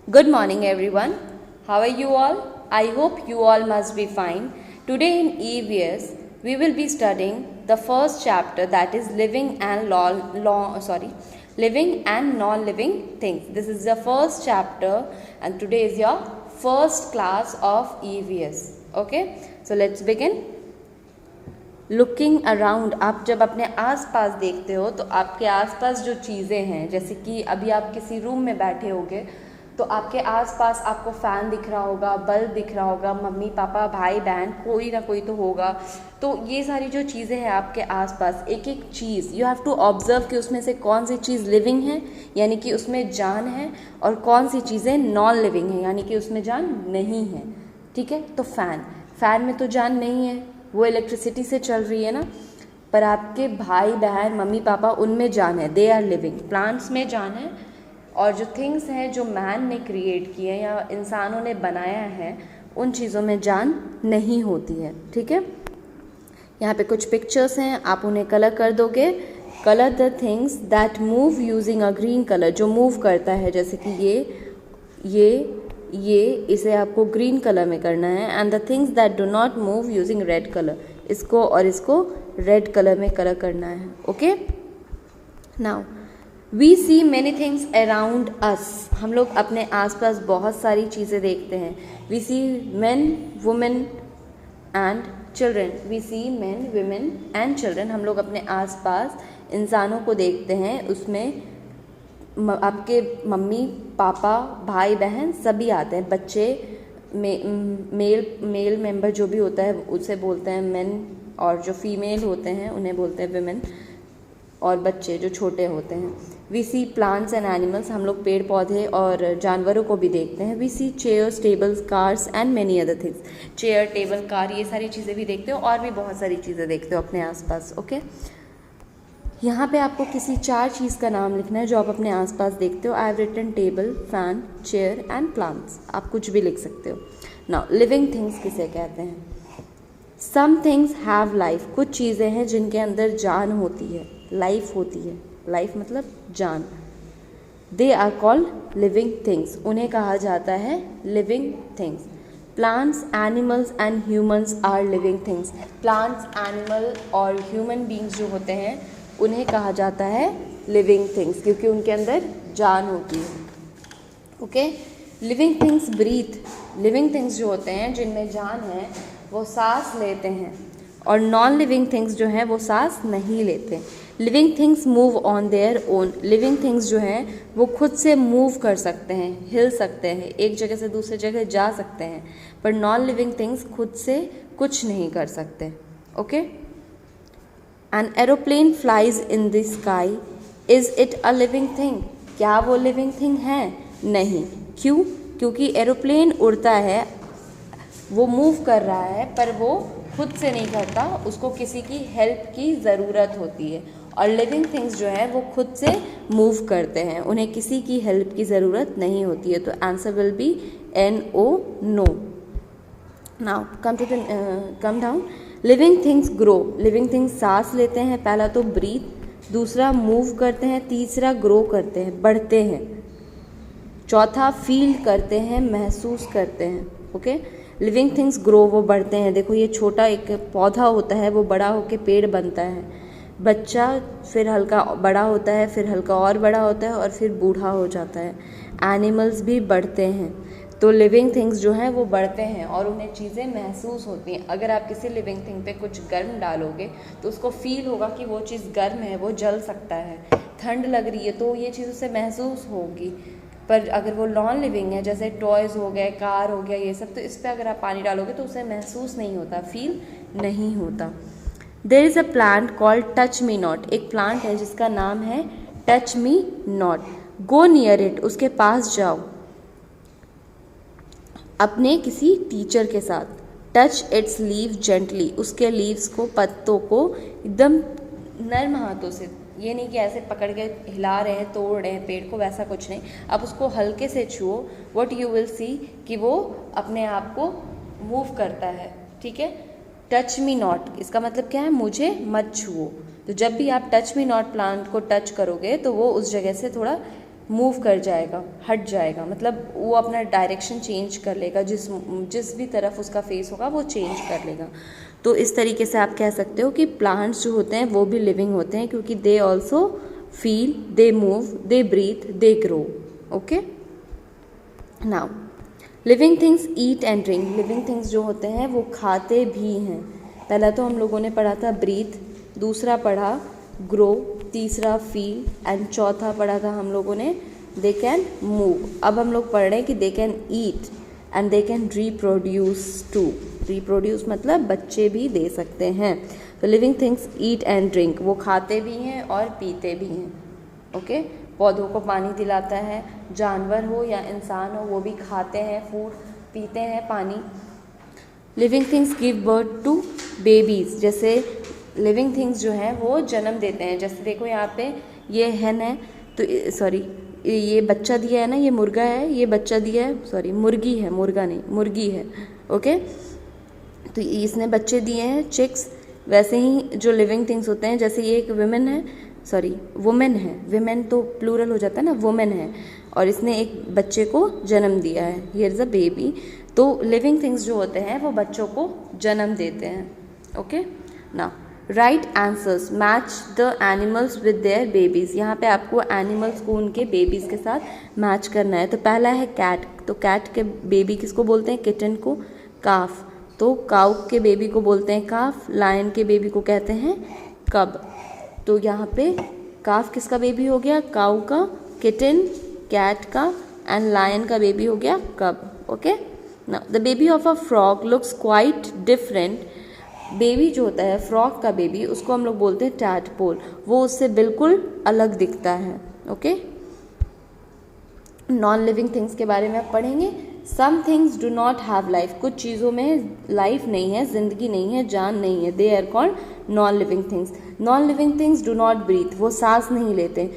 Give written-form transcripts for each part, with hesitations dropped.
Good morning, everyone. How are you all? I hope you all must be fine. Today in EVS, we will be studying the first chapter, that is living and living and non-living things. This is the first chapter, and today is your first class of EVS. Okay, so let's begin. Looking around, आप जब अपने आसपास देखते हो तो आपके आसपास जो चीज़ें हैं, जैसे कि अभी आप किसी रूम में बैठे होगे तो आपके आसपास आपको फ़ैन दिख रहा होगा, बल्ब दिख रहा होगा, मम्मी पापा भाई बहन कोई ना कोई तो होगा। तो ये सारी जो चीज़ें हैं आपके आसपास, एक एक चीज़ यू हैव टू ऑब्जर्व कि उसमें से कौन सी चीज़ लिविंग है यानी कि उसमें जान है, और कौन सी चीज़ें नॉन लिविंग है यानी कि उसमें जान नहीं है। ठीक है, तो फ़ैन में तो जान नहीं है, वो इलेक्ट्रिसिटी से चल रही है ना, पर आपके भाई बहन मम्मी पापा उनमें जान है, दे आर लिविंग। प्लांट्स में जान है, और जो थिंग्स हैं जो मैन ने क्रिएट किए हैं या इंसानों ने बनाया है उन चीज़ों में जान नहीं होती है। ठीक है, यहाँ पे कुछ पिक्चर्स हैं, आप उन्हें कलर कर दोगे। Colour the things that move using a green colour, जो मूव करता है, जैसे कि ये इसे आपको ग्रीन कलर में करना है। And the things that do not move using red colour, इसको और इसको रेड कलर में कलर करना है। Okay, now we see many things around us, हम लोग अपने आसपास बहुत सारी चीज़ें देखते हैं। We see men, women and children, we see men, women and children, हम लोग अपने आसपास इंसानों को देखते हैं, उसमें आपके मम्मी पापा भाई बहन सभी आते हैं। बच्चे मेल मेंबर जो भी होता है उसे बोलते हैं मेन, और जो फीमेल होते हैं उन्हें बोलते हैं विमेन, और बच्चे जो छोटे होते हैं। We see plants and animals, हम लोग पेड़ पौधे और जानवरों को भी देखते हैं। We see chairs tables cars and many other things, chair table car ये सारी चीज़ें भी देखते हो, और भी बहुत सारी चीज़ें देखते हो अपने आसपास। ओके, यहाँ पे आपको किसी 4 चीज़ का नाम लिखना है जो आप अपने आसपास देखते हो। I have written table, fan, chair and plants, आप कुछ भी लिख सकते हो। नाउ लिविंग थिंग्स किसे कहते हैं? सम थिंग्स हैव लाइफ, कुछ चीज़ें हैं जिनके अंदर जान होती है, लाइफ होती है। लाइफ मतलब जान। They are called living things, उन्हें कहा जाता है living things. Plants, animals and humans are living things, plants, animal और ह्यूमन बींग्स जो होते हैं उन्हें कहा जाता है लिविंग थिंग्स, क्योंकि उनके अंदर जान होती है। Okay, living things breathe, living things जो होते हैं जिनमें जान है वो सांस लेते हैं, और नॉन लिविंग थिंग्स जो हैं वो सांस नहीं लेते। Living things move on their own, living things जो हैं वो खुद से मूव कर सकते हैं, हिल सकते हैं, एक जगह से दूसरी जगह जा सकते हैं, पर नॉन लिविंग थिंग्स खुद से कुछ नहीं कर सकते। Okay, an aeroplane flies in the sky, is it a living thing, क्या वो लिविंग थिंग है? नहीं। क्यों? क्योंकि एरोप्लेन उड़ता है, वो मूव कर रहा है, पर वो खुद से नहीं करता, उसको किसी की हेल्प की ज़रूरत होती है। और लिविंग थिंग्स जो है वो खुद से मूव करते हैं, उन्हें किसी की हेल्प की ज़रूरत नहीं होती है। तो answer will be NO, no. Now come down. Living things grow, living things सांस लेते हैं, पहला तो ब्रीथ, दूसरा मूव करते हैं, तीसरा ग्रो करते हैं, बढ़ते हैं, चौथा फील करते हैं, महसूस करते हैं। ओके, लिविंग थिंग्स ग्रो, वो बढ़ते हैं। देखो ये छोटा एक पौधा होता है, वो बड़ा होकर पेड़ बनता है, बच्चा फिर हल्का बड़ा होता है, फिर हल्का और बड़ा होता है, और फिर बूढ़ा हो जाता है। एनिमल्स भी बढ़ते हैं, तो लिविंग थिंग्स जो हैं वो बढ़ते हैं और उन्हें चीज़ें महसूस होती हैं। अगर आप किसी लिविंग थिंग पे कुछ गर्म डालोगे तो उसको फील होगा कि वो चीज़ गर्म है, वो जल सकता है। ठंड लग रही है तो ये चीज़ उससे महसूस होगी। पर अगर वो नॉन लिविंग है, जैसे टॉयज़ हो गए, कार हो गया, ये सब, तो इस पर अगर आप पानी डालोगे तो उसे महसूस नहीं होता, फील नहीं होता। There is a plant called touch me not, एक प्लांट है जिसका नाम है touch me not. Go near it, उसके पास जाओ अपने किसी टीचर के साथ। टच इट्स लीव जेंटली, उसके लीव्स को, पत्तों को एकदम नर्म हाथों से, ये नहीं कि ऐसे पकड़ के हिला रहे हैं, तोड़ रहे हैं पेड़ को, वैसा कुछ नहीं, आप उसको हल्के से छुओ। व्हाट यू विल सी कि वो अपने आप को मूव करता है। ठीक है, टच मी नॉट इसका मतलब क्या है? मुझे मत छुओ। तो जब भी आप टच मी नॉट प्लांट को टच करोगे तो वो उस जगह से थोड़ा मूव कर जाएगा, हट जाएगा, मतलब वो अपना डायरेक्शन चेंज कर लेगा, जिस भी तरफ उसका फेस होगा वो चेंज कर लेगा। तो इस तरीके से आप कह सकते हो कि प्लांट्स जो होते हैं वो भी लिविंग होते हैं, क्योंकि they also feel, they move, they breathe, they grow. Okay, now living things eat and drink. Living things जो होते हैं वो खाते भी हैं। पहला तो हम लोगों ने पढ़ा था ब्रीथ, दूसरा पढ़ा ग्रो, तीसरा फील एंड चौथा पढ़ा था हम लोगों ने दे कैन मूव। अब हम लोग पढ़ रहे हैं कि they can eat and they can reproduce too. Reproduce मतलब बच्चे भी दे सकते हैं। तो living things eat and drink, वो खाते भी हैं और पीते भी हैं। ओके, पौधों को पानी दिलाता है, जानवर हो या इंसान हो वो भी खाते हैं फूड, पीते हैं पानी। Living things give birth to babies, जैसे लिविंग थिंग्स जो हैं वो जन्म देते हैं। जैसे देखो यहाँ पे ये हैन है, तो सॉरी ये बच्चा दिया है ना, ये मुर्गा है, ये बच्चा दिया है, सॉरी मुर्गी है, मुर्गा नहीं मुर्गी है। ओके, तो इसने बच्चे दिए हैं चिक्स। वैसे ही जो लिविंग थिंग्स होते हैं, जैसे ये एक वुमेन है, सॉरी वुमेन है, विमेन तो प्लूरल हो जाता है ना, वुमेन है, और इसने एक बच्चे को जन्म दिया है, हियर इज़ अ बेबी। तो लिविंग थिंग्स जो होते हैं वो बच्चों को जन्म देते हैं। ओके, ना right answers match the animals with their babies. यहाँ पे आपको एनिमल्स को उनके बेबीज़ के साथ मैच करना है। तो पहला है कैट, तो कैट के बेबी किसको बोलते हैं, किटन को। काफ, तो काउ के बेबी को बोलते हैं काफ। लायन के बेबी को कहते हैं कब। तो यहाँ पे काफ किसका बेबी हो गया, काउ का, किटन कैट का, एंड लायन का बेबी हो गया कब। Okay, now the baby of a frog looks quite different. Baby जो होता है फ्रॉग का बेबी, उसको हम लोग बोलते हैं टैडपोल, वो उससे बिल्कुल अलग दिखता है। ओके, नॉन लिविंग थिंग्स के बारे में आप पढ़ेंगे। Some things do not have life, कुछ चीज़ों में लाइफ नहीं है, जिंदगी नहीं है, जान नहीं है, they are called non living things. Non living things do not breathe, वो सांस नहीं लेते।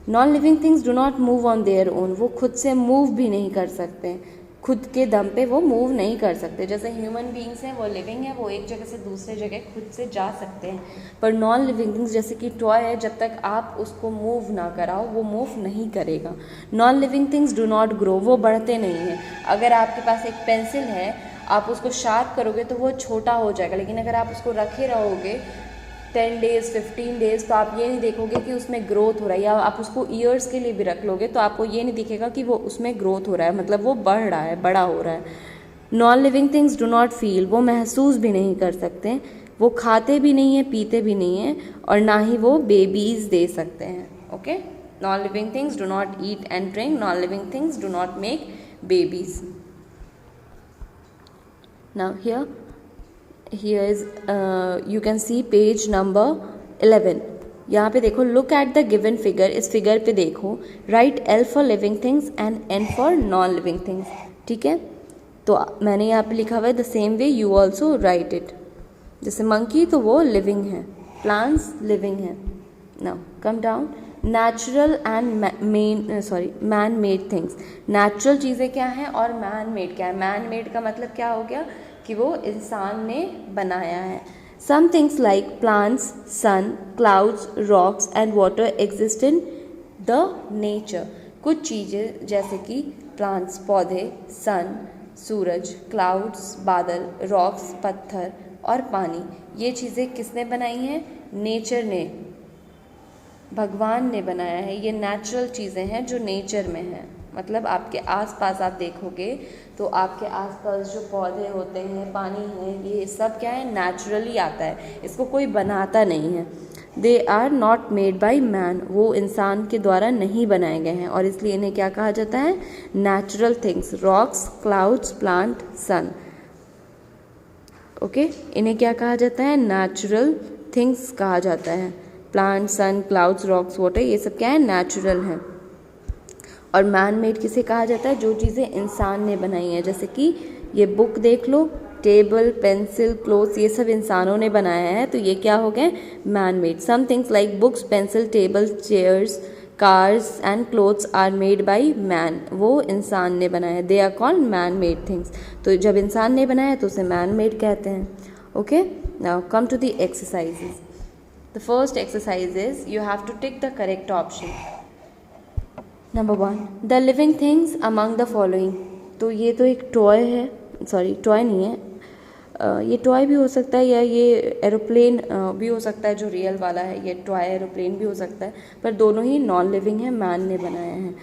Non living things do not move on their own, वो खुद से मूव भी नहीं कर सकते, खुद के दम पे वो मूव नहीं कर सकते। जैसे ह्यूमन बीइंग्स हैं वो लिविंग है, वो एक जगह से दूसरे जगह खुद से जा सकते हैं, पर नॉन लिविंग थिंग्स जैसे कि टॉय है, जब तक आप उसको मूव ना कराओ वो मूव नहीं करेगा। Non living things do not grow, वो बढ़ते नहीं हैं। अगर आपके पास एक पेंसिल है, आप उसको शार्प करोगे तो वो छोटा हो जाएगा, लेकिन अगर आप उसको रखे रहोगे 10 डेज़ 15 डेज़ तो आप ये नहीं देखोगे कि उसमें ग्रोथ हो रहा है। या आप उसको ईयर्स के लिए भी रख लोगे तो आपको ये नहीं दिखेगा कि वो उसमें ग्रोथ हो रहा है, मतलब वो बढ़ रहा है, बड़ा हो रहा है। Non living things do not feel, वो महसूस भी नहीं कर सकते, वो खाते भी नहीं हैं, पीते भी नहीं हैं, और ना ही वो बेबीज़ दे सकते हैं। Okay, non living things do not eat and drink, non living things do not make babies. Now here is you can see page number 11। यहाँ पे देखो, look at the given figure, इस फिगर पे देखो, write L for living things and N for non living things। ठीक है, तो मैंने यहाँ पे लिखा हुआ है the same way you also write it। जैसे monkey तो वो living है, plants living है। now come down, natural and man made things। natural चीज़ें क्या हैं और man made क्या है। man made का मतलब क्या हो गया कि वो इंसान ने बनाया है। Some things like plants, sun, clouds, rocks and water exist in the nature. कुछ चीज़ें जैसे कि प्लांट्स पौधे, सन सूरज, क्लाउड्स बादल, रॉक्स पत्थर और पानी, ये चीज़ें किसने बनाई हैं, नेचर ने, भगवान ने बनाया है। ये नेचुरल चीज़ें हैं जो नेचर में हैं। मतलब आपके आसपास आप देखोगे तो आपके आसपास जो पौधे होते हैं, पानी है, ये सब क्या है, नेचुरली आता है, इसको कोई बनाता नहीं है। They are not made by man, वो इंसान के द्वारा नहीं बनाए गए हैं, और इसलिए इन्हें क्या कहा जाता है, natural things. Rocks, clouds, plant, sun. Okay, इन्हें क्या कहा जाता है, नेचुरल थिंग्स कहा जाता है। प्लांट, सन, क्लाउड्स, रॉक्स, वाटर, ये सब क्या है, नेचुरल हैं। और मैन मेड किसे कहा जाता है, जो चीज़ें इंसान ने बनाई हैं। जैसे कि ये बुक देख लो, टेबल, पेंसिल, क्लोथ्स, ये सब इंसानों ने बनाया है, तो ये क्या हो गए, man made. Some things like books, pencil, table, chairs, cars and clothes are made by man, वो इंसान ने बनाया है, they are called man made things. तो जब इंसान ने बनाया है तो उसे मैन मेड कहते हैं। Okay, now come to the exercises. The first exercise is you have to tick the correct option. Number 1, the living things among the following. तो ये तो एक टॉय है, सॉरी टॉय नहीं है, ये टॉय भी हो सकता है या ये एरोप्लेन भी हो सकता है जो रियल वाला है, ये टॉय एरोप्लेन भी हो सकता है, पर दोनों ही नॉन लिविंग है, मैन ने बनाया है।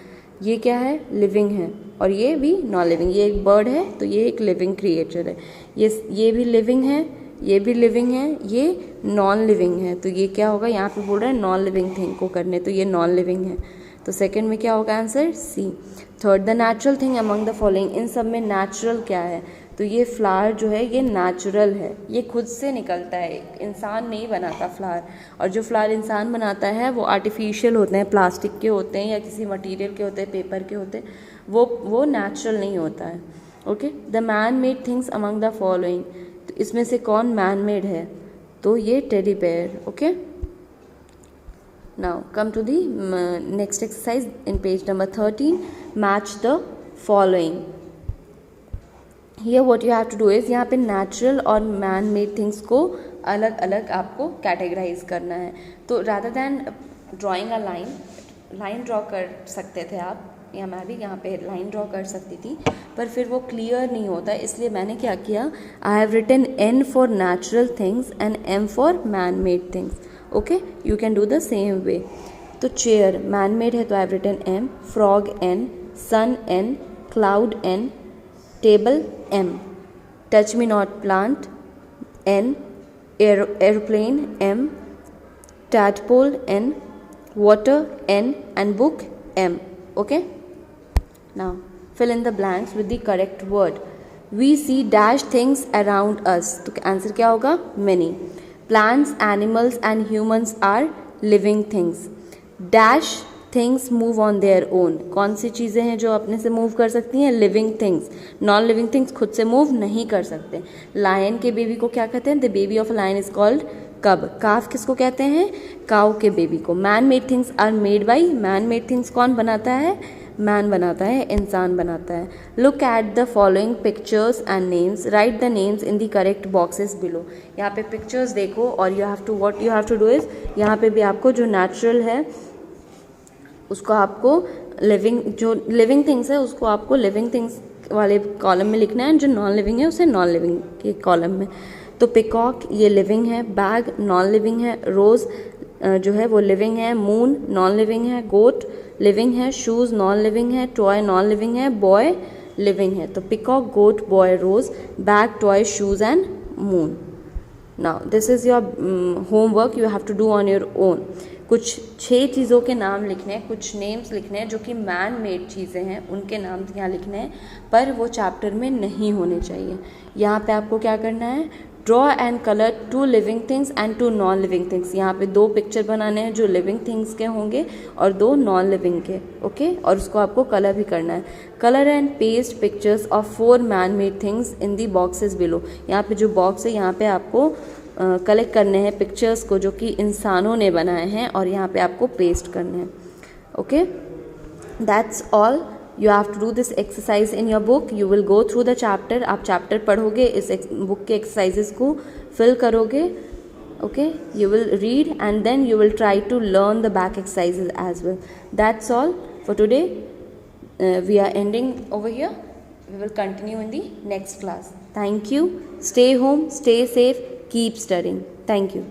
ये क्या है, लिविंग है, और ये भी नॉन लिविंग। ये एक बर्ड है तो ये एक लिविंग क्रिएचर है। ये भी लिविंग है, ये भी लिविंग है, ये नॉन लिविंग है। तो ये क्या होगा, यहाँ पे बोल रहा है नॉन लिविंग थिंग को करने, तो ये नॉन लिविंग है। तो सेकंड में क्या होगा answer, C. Third, the natural thing among the following. इन सब में नेचुरल क्या है, तो ये फ्लावर जो है ये नेचुरल है, ये खुद से निकलता है, इंसान नहीं बनाता फ्लावर। और जो फ्लावर इंसान बनाता है वो आर्टिफिशियल होते हैं, प्लास्टिक के होते हैं या किसी मटेरियल के होते हैं, पेपर के होते हैं, वो नेचुरल नहीं होता है। Okay, the man made things among the following. तो इसमें से कौन मैन मेड है, तो ये teddy bear. Okay, now come to the next exercise in page number 13, match the following. Here what you have to do is, यहाँ पे natural और man made things को अलग अलग आपको categorize करना है। तो rather than drawing a line draw कर सकते थे आप, या मैं भी यहाँ पे लाइन ड्रॉ कर सकती थी, पर फिर वो क्लियर नहीं होता, इसलिए मैंने क्या किया, I have written N for natural things and M for man made things. Okay, you can do the same way. तो चेयर मैन मेड है तो I have written M, frog N, sun N, cloud N, table M, touch me not plant N, aeroplane M, tadpole N, water N, and book M. Okay, now fill in the blanks with the correct word. We see dash things around us. तो answer क्या होगा, many. Plants, animals and humans are living things. Dash things move on their own. कौन सी चीज़ें हैं जो अपने से move कर सकती हैं, living things. Non living things खुद से मूव नहीं कर सकते। लायन के बेबी को क्या कहते हैं, the baby of lion is called cub. Calf किसको कहते हैं, काऊ के बेबी को। Man made things are made by, man made things कौन बनाता है, मैन बनाता है, इंसान बनाता है। Look at the following pictures and names, write the names in the correct boxes below. यहाँ पे पिक्चर्स देखो और you have to, what you have to do is, यहाँ पे भी आपको जो नेचुरल है उसको आपको लिविंग, जो लिविंग थिंग्स है उसको आपको लिविंग थिंग्स वाले कॉलम में लिखना है, जो नॉन लिविंग है उसे नॉन लिविंग के कॉलम में। तो पिकॉक ये लिविंग है, बैग नॉन लिविंग है, रोज़ जो है वो लिविंग है, मून नॉन लिविंग है, गोट लिविंग है, शूज़ नॉन लिविंग है, टॉय नॉन लिविंग है, बॉय लिविंग है। तो peacock, goat, boy, rose, bag, toy, shoes and moon. Now this is your homework you have to do on your own. कुछ 6 चीज़ों के नाम लिखने हैं, कुछ नेम्स लिखने हैं जो कि मैन मेड चीज़ें हैं, उनके नाम यहाँ लिखने हैं, पर वो चैप्टर में नहीं होने चाहिए। यहाँ पे आपको क्या करना है, draw and colour 2 living things and 2 non living things. यहाँ पे 2 पिक्चर बनाने हैं जो लिविंग थिंग्स के होंगे और 2 नॉन लिविंग के। ओके, और उसको आपको कलर भी करना है। Colour and paste pictures of 4 man made things in the boxes below. यहाँ पे जो बॉक्स है यहाँ पे आपको कलेक्ट करने हैं पिक्चर्स को जो कि इंसानों ने बनाए हैं और यहाँ पे आपको पेस्ट करने हैं। Okay, that's all. You have to do this exercise in your book. You will go through the chapter, आप चैप्टर पढ़ोगे, इस बुक के एक्सरसाइजेस को फिल करोगे। Okay, you will read and then you will try to learn the back exercises as well. That's all for today. We are ending over here. We will continue in the next class. Thank you. Stay home, stay safe, keep studying. Thank you.